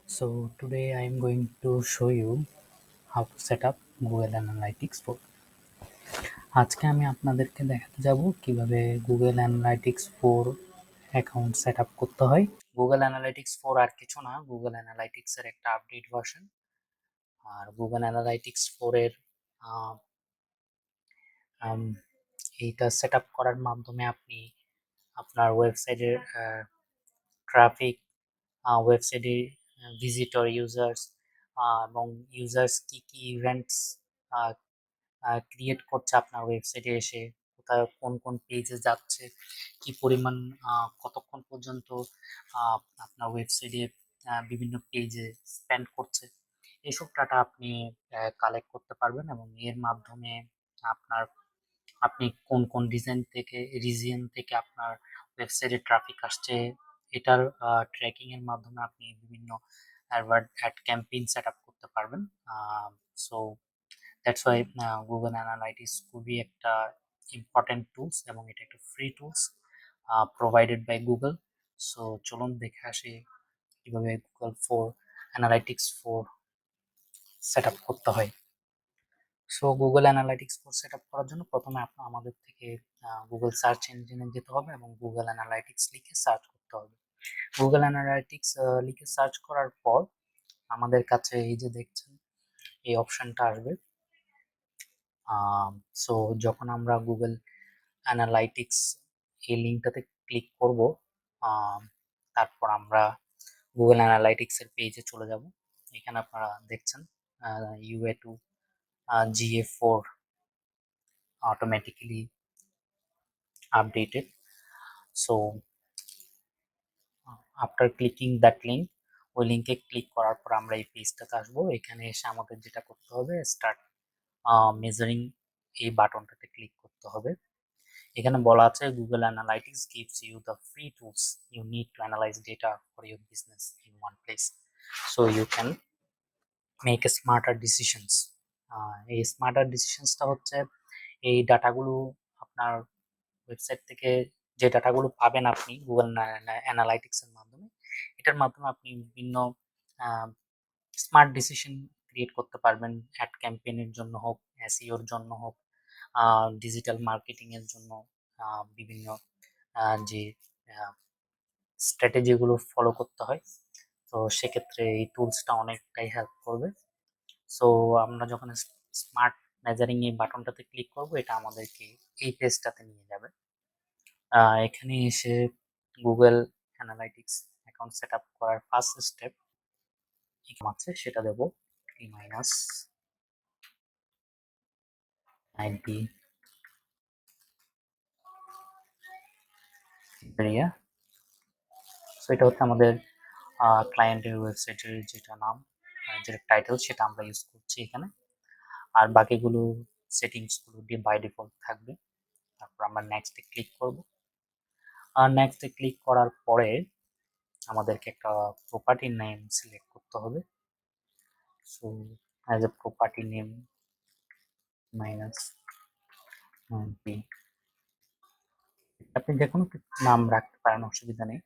So today I am going to show you how to set up Google Analytics 4. আজকে আমি আপনাদেরকে দেখাতে যাব কিভাবে Google Analytics 4 account set up করতে হয়। Google Analytics 4 আর কিছু না, Google Analytics এর একটা আপডেট ভার্সন। আর Google Analytics 4 এর আহ, আম, এইটা সেট আপ করার মাধ্যমে আপনি আপনার ওয়েবসাইটের ট্রাফিক, ওয়েবসাইটে ভিজিটর, ইউজার্স এবং ইউজার্স কি কি ইভেন্টস ক্রিয়েট করছে আপনার ওয়েবসাইটে এসে, কোথায় কোন কোন পেজে যাচ্ছে, কি পরিমাণ কতক্ষণ পর্যন্ত আপনার ওয়েবসাইটে বিভিন্ন পেজে স্পেন্ড করছে, এইসব ডাটা আপনি কালেক্ট করতে পারবেন। এবং এর মাধ্যমে আপনার আপনি কোন কোন রিজিয়ন থেকে আপনার ওয়েবসাইটে ট্রাফিক আসছে, এটার ট্র্যাকিং এর মাধ্যমে আপনি বিভিন্ন অ্যাড ক্যাম্পেইন সেট আপ করতে পারবেন। So that's why Google Analytics খুবই একটা ইম্পর্টেন্ট টুলস এবং এটা একটা free tools provided by Google. So চলুন দেখে আসি কিভাবে গুগল অ্যানালাইটিক্স 4 সেট আপ করতে হয়। So Google Analytics 4 set up করার জন্য প্রথমে আমাদের থেকে গুগল সার্চ ইঞ্জিনে যেতে হবে এবং গুগল অ্যানালাইটিক্স লিখে সার্চ করতে হবে। গুগল অ্যানালাইটিক্স লিখে সার্চ করার পর আমাদের কাছে এই যে দেখছেন এই অপশনটা আসবে। সো যখন আমরা গুগল অ্যানালাইটিক্স এই লিঙ্কটাতে ক্লিক করব, তারপর আমরা গুগল অ্যানালাইটিক্স এর পেজে চলে যাব। এখানে আপনারা দেখছেন UA2 GA4 automatically updated. So after clicking that link, ওই লিঙ্কে ক্লিক করার পর আমরা এই পেজটাতে আসবো। এখানে এসে আমাদের যেটা করতে হবে, স্টার্ট মেজারিং এই বাটনটাতে ক্লিক করতে হবে। এখানে বলা আছে Google Analytics gives you the free tools you need to analyze data for your business in one place, so you can make a smarter decisions. এই স্মার্টার ডিসিশনসটা হচ্ছে এই ডাটাগুলো আপনার ওয়েবসাইট থেকে যে ডাটাগুলো পাবেন আপনি গুগল অ্যানালাইটিক্স এর মাধ্যমে, এটার মাধ্যমে আপনি বিভিন্ন স্মার্ট ডিসিশন ক্রিয়েট করতে পারবেন। অ্যাড ক্যাম্পেইনের জন্য হোক, এসইওর জন্য হোক, ডিজিটাল মার্কেটিং এর জন্য বিভিন্ন যে স্ট্র্যাটেজিগুলো ফলো করতে হয়, তো সেক্ষেত্রে এই টুলসটা অনেকটাই হেল্প করবে। সো আমরা যখন স্মার্ট মেজারিং এই বাটনটাতে ক্লিক করব, এটা আমাদেরকে এই পেজটাতে নিয়ে যাবে। এখানে এসে Google analytics account set up করার ফার্স্ট স্টেপ আছে, সেটা দেবো -90 এরিয়া। সো এটা হচ্ছে আমাদের ক্লায়েন্টের ওয়েবসাইটের যেটা নাম, যেটা টাইটেল, সেটা আমরা ইউজ করছি এখানে। আর বাকিগুলো সেটিংসগুলো বাই ডিফল্ট থাকবে। তারপর আমরা নেক্সটে ক্লিক করব। আর নেক্সটে ক্লিক করার পরে আমাদেরকে একটা প্রপার্টি নেম সিলেক্ট করতে হবে। So as a property name -90, আপনি যে কোনো নাম রাখতে পারেন, অসুবিধা নেই।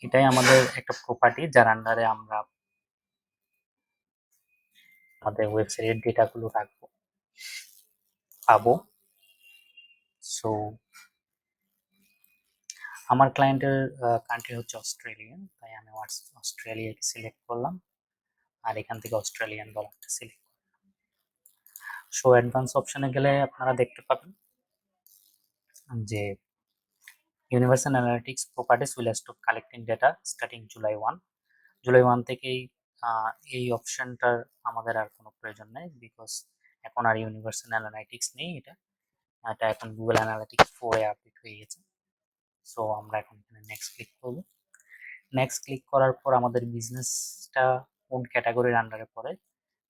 এটাই আমাদের একটা প্রপার্টি যার আন্ডারে আমরা আমাদের ওয়েবসাইটের ডেটাগুলো রাখবো পাবো। সো আমার ক্লায়েন্টের কান্ট্রি হচ্ছে অস্ট্রেলিয়া, তাই আমি অস্ট্রেলিয়াকে সিলেক্ট করলাম আর এখান থেকে অস্ট্রেলিয়ান ডলারটা সিলেক্ট করলাম। শো অ্যাডভান্স অপশনে গেলে আপনারা দেখতে পাবেন যে universal analytics properties will stop collecting data starting July 1 থেকেই এই অপশনটার আমাদের আর কোনো প্রয়োজন নেই, বিকজ এখন আর ইউনিভার্সাল অ্যানালিটিক্স নেই। এটা এটা এখন গুগল অ্যানালিটিক্স 4 এ আপডেট হয়ে গেছে। সো আমরা এখন এখানে নেক্সট ক্লিক করব। নেক্সট ক্লিক করার পর আমাদের বিজনেসটা কোন ক্যাটাগরির আন্ডারে পড়ে,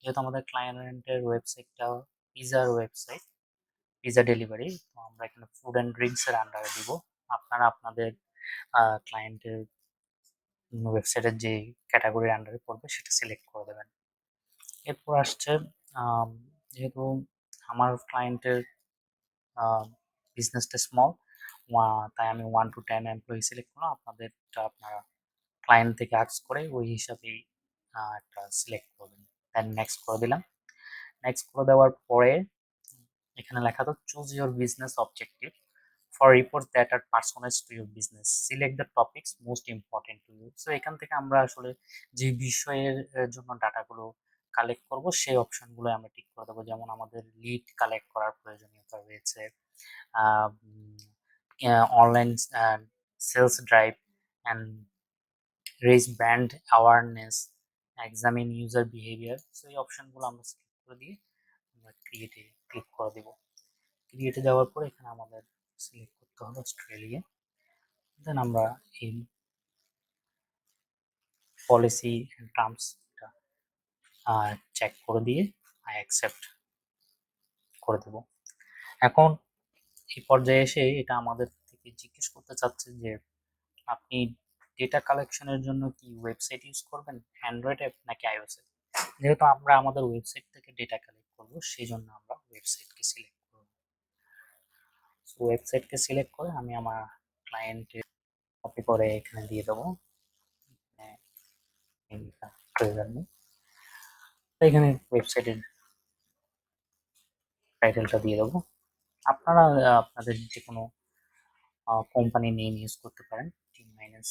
যেহেতু আমাদের ক্লায়েন্টের ওয়েবসাইটটা পিজার ওয়েবসাইট, পিজা ডেলিভারি, তো আমরা এখানে ফুড অ্যান্ড ড্রিঙ্কস এর আন্ডারে দিব। আপনারা আপনাদের ক্লায়েন্টের ওয়েবসাইটের যে ক্যাটাগরির আন্ডারে পড়বে সেটা সিলেক্ট করে দেবেন। এরপর আসছে যেহেতু আমার ক্লায়েন্টের বিজনেসটা স্মল, তাই আমি 1 to 10 এমপ্লয়ি সিলেক্ট করলাম। আপনাদেরটা আপনারা ক্লায়েন্ট থেকে আস্ক করে ওই হিসাবেই একটা সিলেক্ট করবেন। দেন নেক্সট করে দিলাম। নেক্সট করে দেওয়ার পরে এখানে লেখা তো choose your business objective for report that are personalize to your business, select the topics most important to you. So এখান থেকে আমরা আসলে যে বিষয়ের জন্য ডাটাগুলো কালেক্ট করব সেই অপশনগুলো আমরা টিক করে দেবো। যেমন আমাদের লিড কালেক্ট করার প্রয়োজনীয়তা রয়েছে, online sales drive and raise brand awareness, examine user behaviour. So এই অপশনগুলো আমরা সিলেক্ট করে দিয়ে আমরা ক্রিয়েটে ক্লিক করে দেবো। ক্রিয়েটে যাওয়ার পরে এখানে আমাদের সিলেক্ট করতে হবে অস্ট্রেলিয়া। দেন আমরা এই পলিসি অ্যান্ড টার্মসটা চেক করে দিয়ে আই অ্যাকসেপ্ট করে দেব। এখন এই পর্যায়ে এসে এটা আমাদের থেকে জিজ্ঞেস করতে চাচ্ছে যে আপনি ডেটা কালেকশনের জন্য কি ওয়েবসাইট ইউজ করবেন, অ্যান্ড্রয়েড অ্যাপ নাকি আইওএস অ্যাপ। যেহেতু আমরা আমাদের ওয়েবসাইট থেকে ডেটা কালেক্ট করবো সেই জন্য আমরা ওয়েবসাইটকে সিলেক্ট করব। সো ওয়েবসাইটকে সিলেক্ট করে আমি আমার ক্লায়েন্টের কপি করে এখানে দিয়ে দেবো, প্রয়োজন নেই। এখানে ওয়েবসাইটের টাইটেলটা দিয়ে দেবো। আপনারা আপনাদের যে কোনো কোম্পানি নেম ইউজ করতে পারেন, টি মাইনাস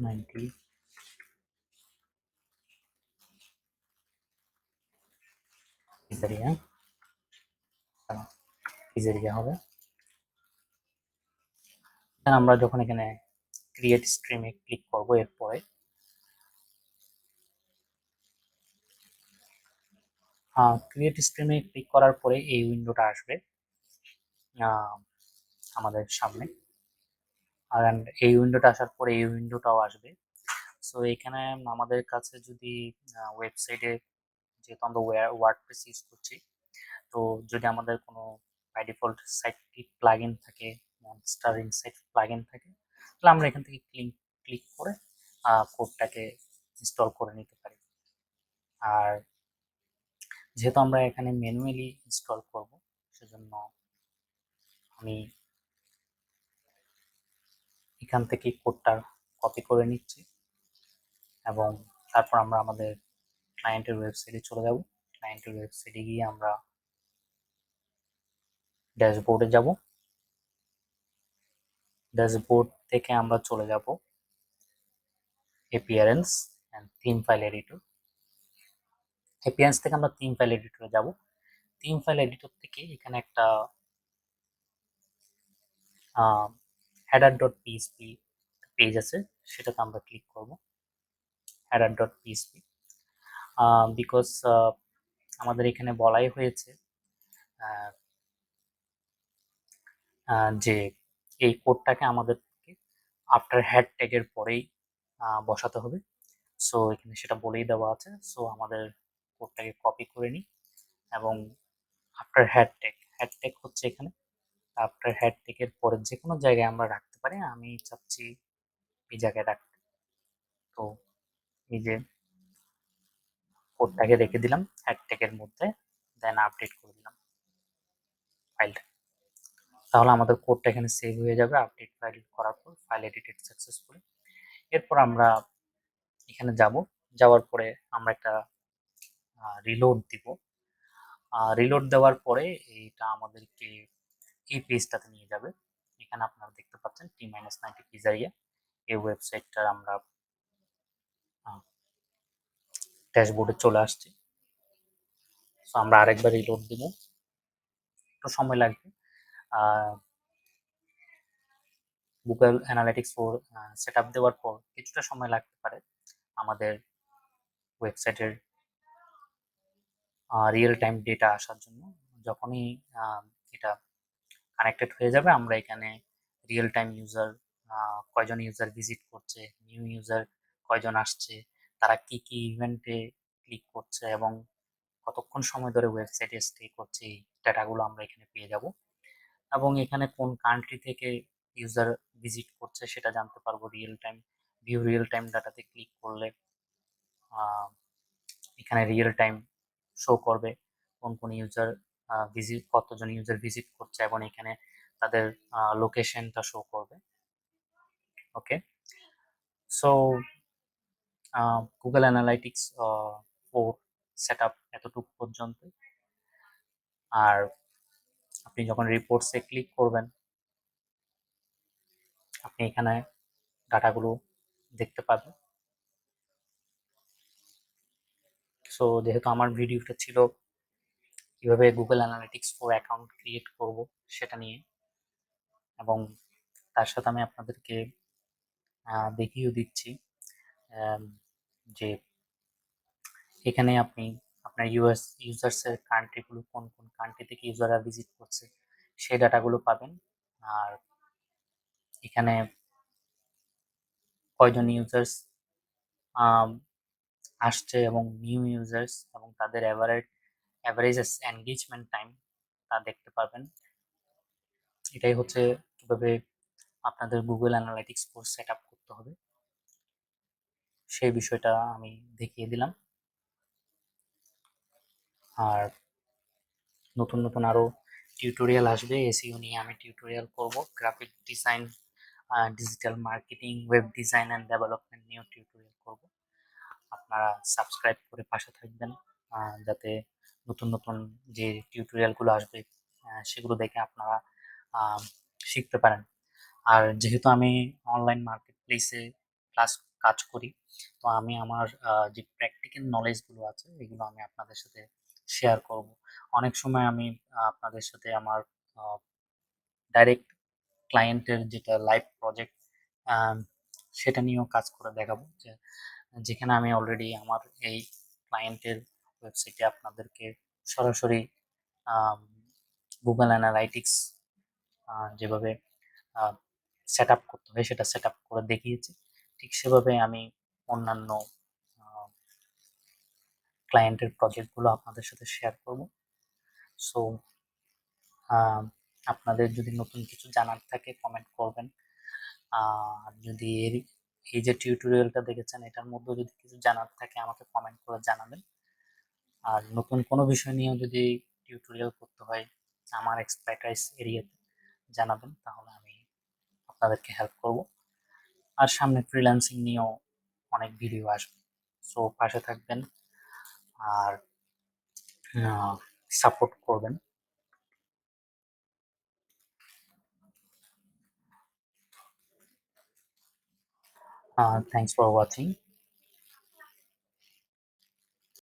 90 পিজারিয়া, পিজারিয়া হবে। আমরা যখন এখানে ক্রিয়েট স্ট্রিমে ক্লিক করব, এরপরে ক্রিয়েট স্ট্রিমে ক্লিক করার পরে এই উইন্ডোটা আসবে আমাদের সামনে, আর এই উইন্ডোটা আসার পরে এই উইন্ডোটাও আসবে। সো এখানে আমাদের কাছে যদি ওয়েবসাইটে, যেহেতু আমরা ওয়ার্ডপ্রেস ইউজ করছি, তো যদি আমাদের কোনো বাই ডিফল্ট সাইটটি প্লাগইন থাকে, মনস্টার ইনসাইট প্লাগইন থাকে, তাহলে আমরা এখান থেকে ক্লিক করে কোডটাকে ইনস্টল করে নিতে পারি। আর যেহেতু আমরা এখানে ম্যানুয়ালি ইনস্টল করব, সেজন্য আমি এখান থেকে কোডটা কপি করে নিচ্ছি এবং তারপর আমরা আমাদের ক্লায়েন্টের ওয়েবসাইটে চলে যাব। ক্লায়েন্টের ওয়েবসাইটে গিয়ে আমরা ড্যাশবোর্ডে যাব। ড্যাশবোর্ড থেকে আমরা চলে যাব appearance and theme file editor. Appearance থেকে আমরা থিম ফাইল এডিটরে যাব। থিম ফাইল এডিটর থেকে এখানে একটা হেডার ডট পিএইচপি পেজ আছে, সেটাতে আমরা ক্লিক করব। হেডার ডট পিএইচপি, বিকজ আমাদের এখানে বলাই হয়েছে যে এই কোডটাকে আমাদেরকে আফটার হ্যাড ট্যাগের পরেই বসাতে হবে। সো এখানে সেটা বলেই দেওয়া আছে। সো আমাদের কোডটাকে কপি করে নিই এবং আফটার হ্যাড ট্যাগ হচ্ছে এখানে, আফটার হ্যাড ট্যাগের পরে যে কোনো জায়গায় আমরা রাখতে পারি। আমি চাচ্ছি এই জায়গায় রাখতে, তো এই যে কোডটাকে রেখে দিলাম হ্যাড ট্যাগের মধ্যে, দেন আপডেট করে দিলাম ফাইলটা। তাহলে আমাদের কোডটা এখানে সেভ হয়ে যাবে আপডেট ফাইল করার পর, ফাইল এডিটেড সাকসেসফুলি। এরপর আমরা এখানে যাব, যাওয়ার পরে আমরা একটা রিলোড দিব। রিলোড দেওয়ার পরে এইটা আমাদেরকে এই পেজটাতে নিয়ে যাবে। এখানে আপনারা দেখতে পাচ্ছেন T-90 পিজারিয়া, এই ওয়েবসাইটটার আমরা ড্যাশবোর্ডে চলে আসছি। সো আমরা আরেকবার রিলোড দিব, একটু সময় লাগবে। গুগল অ্যানালিটিক্স 4 সেট আপ দেওয়ার পর কিছুটা সময় লাগতে পারে আমাদের ওয়েবসাইটের রিয়েল টাইম ডেটা আসার জন্য। যখনই এটা কানেক্টেড হয়ে যাবে, আমরা এখানে রিয়েল টাইম ইউজার, কয়জন ইউজার ভিজিট করছে, নিউ ইউজার কয়জন আসছে, তারা কি কি ইভেন্টে ক্লিক করছে এবং কতক্ষণ সময় ধরে ওয়েবসাইটে স্টে করছে, এই ডাটাগুলো আমরা এখানে পেয়ে যাব। এবং এখানে কোন কান্ট্রি থেকে ইউজার ভিজিট করছে সেটা জানতে পারবো real time. View real time ডাটাতে ক্লিক করলে এখানে রিয়েল টাইম শো করবে কোন কোন ইউজার ভিজিট, কতজন ইউজার ভিজিট করছে এবং এখানে তাদের লোকেশনটা শো করবে। Okay, so Google Analytics 4 set up এতটুকু পর্যন্ত। আর আপনি যখন রিপোর্টসে ক্লিক করবেন, আপনি এখানে ডাটাগুলো দেখতে পাবেন। সো যেহেতু আমার ভিডিওটা ছিল কিভাবে গুগল অ্যানালিটিক্স 4 অ্যাকাউন্ট ক্রিয়েট করব সেটা নিয়ে, এবং তার সাথে আমি আপনাদেরকে দেখিয়েও দিচ্ছি যে এখানে আপনি আপনার ইউজার্সের কান্ট্রিগুলো, কোন কোন কান্ট্রি থেকে ইউজাররা ভিজিট করছে সেই ডাটাগুলো পাবেন। আর এখানে কয়জন ইউজার্স আসছে এবং নিউ ইউজার্স এবং তাদের অ্যাভারেজ এনগেজমেন্ট টাইম তা দেখতে পাবেন। এটাই হচ্ছে কিভাবে আপনাদের Google analytics course set up করতে হবে সেই বিষয়টা আমি দেখিয়ে দিলাম। আর নতুন নতুন আরো টিউটোরিয়াল আসবে এসইও নিয়ে, আমি টিউটোরিয়াল করব। Graphic design, digital marketing, web design and development নিয়েও টিউটোরিয়াল করব। আপনারা সাবস্ক্রাইব করে পাশে থাকবেন, যাতে নতুন নতুন যে টিউটোরিয়ালগুলো আসবে সেগুলো দেখে আপনারা শিখতে পারেন। আর যেহেতু আমি অনলাইন মার্কেট প্লেসে ক্লাস কাজ করি, তো আমি আমার যে প্র্যাকটিক্যাল নলেজগুলো আছে এগুলো আমি আপনাদের সাথে শেয়ার করব। অনেক সময় আমি আপনাদের সাথে আমার ডাইরেক্ট ক্লায়েন্টের যেটা লাইভ প্রজেক্ট সেটা নিয়েও কাজ করে দেখাবো, যেখানে আমি অলরেডি আমার এই ক্লায়েন্টের ওয়েবসাইটে আপনাদেরকে সরাসরি গুগল অ্যানালাইটিক্স যেভাবে সেট আপ করতে হয় সেটা সেট আপ করে দেখিয়েছি। ঠিক সেভাবে আমি অন্যান্য ক্লায়েন্টের প্রজেক্টগুলো আপনাদের সাথে শেয়ার করব। সো আপনাদের যদি নতুন কিছু জানার থাকে কমেন্ট করবেন। আর যদি এই যে টিউটোরিয়ালটা দেখেছেন এটার মধ্যে যদি কিছু জানার থাকে আমাকে কমেন্ট করে জানাবেন। আর নতুন কোনো বিষয় নিয়েও যদি টিউটোরিয়াল করতে হয় আমার এক্সপার্টাইজ এরিয়াতে জানাবেন, তাহলে আমি আপনাদেরকে হেল্প করব। আর সামনে ফ্রিল্যান্সিং নিয়েও অনেক ভিডিও আসবে। সো পাশে থাকবেন আর সাপোর্ট করবেন। Thanks for watching.